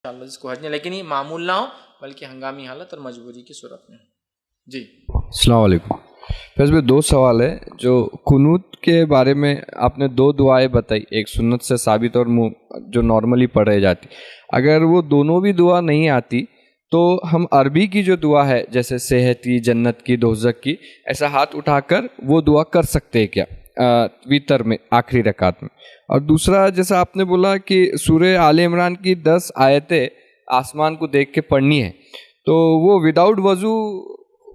انشاءاللہ جس کو حج نہیں، لیکن یہ معمول نہ ہو بلکہ ہنگامی حالت اور مجبوری کی صورت میں. جی السلام علیکم. فیض بھائی 2 سوال ہے. جو قنوت کے بارے میں آپ نے 2 دعائیں بتائی، ایک سنت سے ثابت اور جو نارملی پڑھے جاتی، اگر وہ دونوں بھی دعا نہیں آتی تو ہم عربی کی جو دعا ہے جیسے صحت کی، جنت کی، دوزخ کی، ایسا ہاتھ اٹھا کر وہ دعا کر سکتے ہیں کیا ویتر میں آخری رکعت میں؟ اور دوسرا، جیسا آپ نے بولا کہ سورہ آل عمران کی 10 آیتیں آسمان کو دیکھ کے پڑھنی ہے، تو وہ وداؤٹ وضو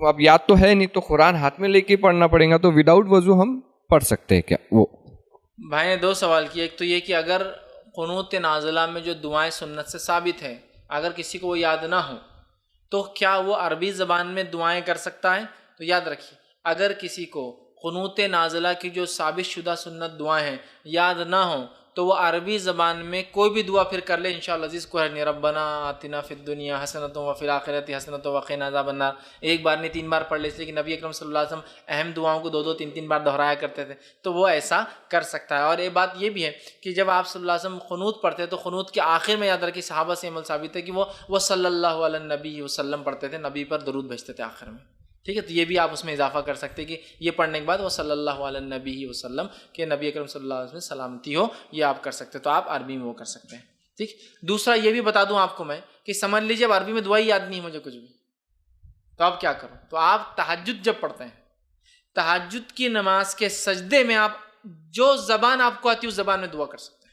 اب یاد تو ہے نہیں تو قرآن ہاتھ میں لے کے پڑھنا پڑے گا، تو وداؤٹ وضو ہم پڑھ سکتے ہیں کیا وہ؟ بھائی نے 2 سوال کیے. ایک تو یہ کہ اگر قنوت نازلہ میں جو دعائیں سنت سے ثابت ہیں اگر کسی کو وہ یاد نہ ہو تو کیا وہ عربی زبان میں دعائیں کر سکتا ہے؟ تو یاد رکھیے، اگر کسی کو قنوت نازلہ کی جو ثابت شدہ سنت دعائیں ہیں یاد نہ ہوں تو وہ عربی زبان میں کوئی بھی دعا پھر کر لے انشاءاللہ عزیز کو ہے. ربنا آتنا فی الدنیا حسنۃ وفی الآخرۃ حسنۃ وقنا عذاب النار ایک بار نہیں 3 بار پڑھ لے، اس لیے کہ نبی اکرم صلی اللہ علیہ وسلم اہم دعاؤں کو 2 3 بار دہرایا کرتے تھے، تو وہ ایسا کر سکتا ہے. اور ایک بات یہ بھی ہے کہ جب آپ صلی اللہ علیہ وسلم قنوت پڑھتے ہیں تو قنوت کے آخر میں یاد رکھیے صحابہ سے عمل ثابت ہے کہ وہ صلی اللہ علیہ نبی وسلم پڑھتے تھے، نبی پر درود بھیجتے تھے آخر میں. ٹھیک ہے، تو یہ بھی آپ اس میں اضافہ کر سکتے کہ یہ پڑھنے کے بعد وہ صلی اللہ علیہ نبی وسلم کہ نبی اکرم صلی اللہ علیہ وسلم سلامتی ہو، یہ آپ کر سکتے، تو آپ عربی میں وہ کر سکتے ہیں. ٹھیک. دوسرا یہ بھی بتا دوں آپ کو میں کہ سمجھ لیجیے اب عربی میں دعا ہی یاد نہیں مجھے کچھ بھی، تو آپ کیا کرو؟ تو آپ تہجد جب پڑھتے ہیں، تہجد کی نماز کے سجدے میں آپ جو زبان آپ کو آتی ہے اس زبان میں دعا کر سکتے ہیں.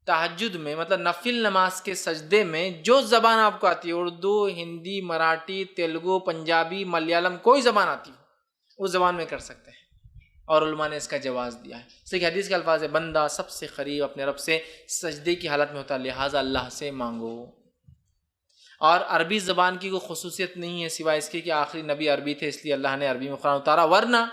تہجد میں مطلب نفل نماز کے سجدے میں جو زبان آپ کو آتی ہے، اردو، ہندی، مراٹھی، تیلگو، پنجابی، ملیالم، کوئی زبان آتی ہے اس زبان میں کر سکتے ہیں. اور علماء نے اس کا جواز دیا ہے. اس لیے کہ حدیث کے الفاظ ہے بندہ سب سے قریب اپنے رب سے سجدے کی حالت میں ہوتا ہے، لہٰذا اللہ سے مانگو. اور عربی زبان کی کوئی خصوصیت نہیں ہے سوائے اس کے کہ آخری نبی عربی تھے اس لیے اللہ نے عربی میں قرآن اتارا، ورنہ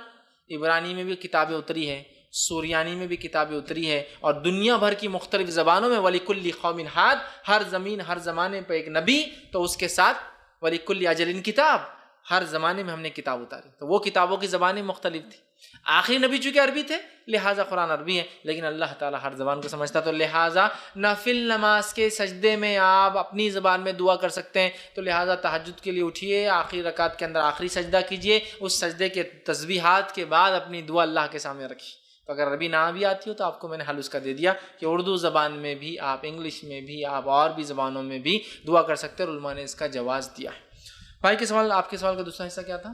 عبرانی میں بھی کتابیں اتری ہے، سوریانی میں بھی کتابیں اتری ہے، اور دنیا بھر کی مختلف زبانوں میں وَلِكُلِّ قَوْمٍ ہاد، ہر زمین ہر زمانے پہ ایک نبی، تو اس کے ساتھ وَلِكُلِّ أَجَلٍ کتاب، ہر زمانے میں ہم نے کتاب اتاری. تو وہ کتابوں کی زبانیں مختلف تھی. آخری نبی چونکہ عربی تھے لہٰذا قرآن عربی ہے، لیکن اللہ تعالیٰ ہر زبان کو سمجھتا تو لہٰذا نفل نماز کے سجدے میں آپ اپنی زبان میں دعا کر سکتے ہیں. تو لہٰذا تہجد کے لیے اٹھیے، آخری رکعت کے اندر آخری سجدہ کیجیے، اس سجدے کے تسبیحات کے بعد اپنی دعا اللہ کے سامنے رکھیے. تو اگر عربی نہ بھی آتی ہو تو آپ کو میں نے حل اس کا دے دیا کہ اردو زبان میں بھی آپ، انگلش میں بھی آپ، اور بھی زبانوں میں بھی دعا کر سکتے ہیں، اور علماء نے اس کا جواز دیا ہے. بھائی کے سوال، آپ کے سوال کا دوسرا حصہ کیا تھا؟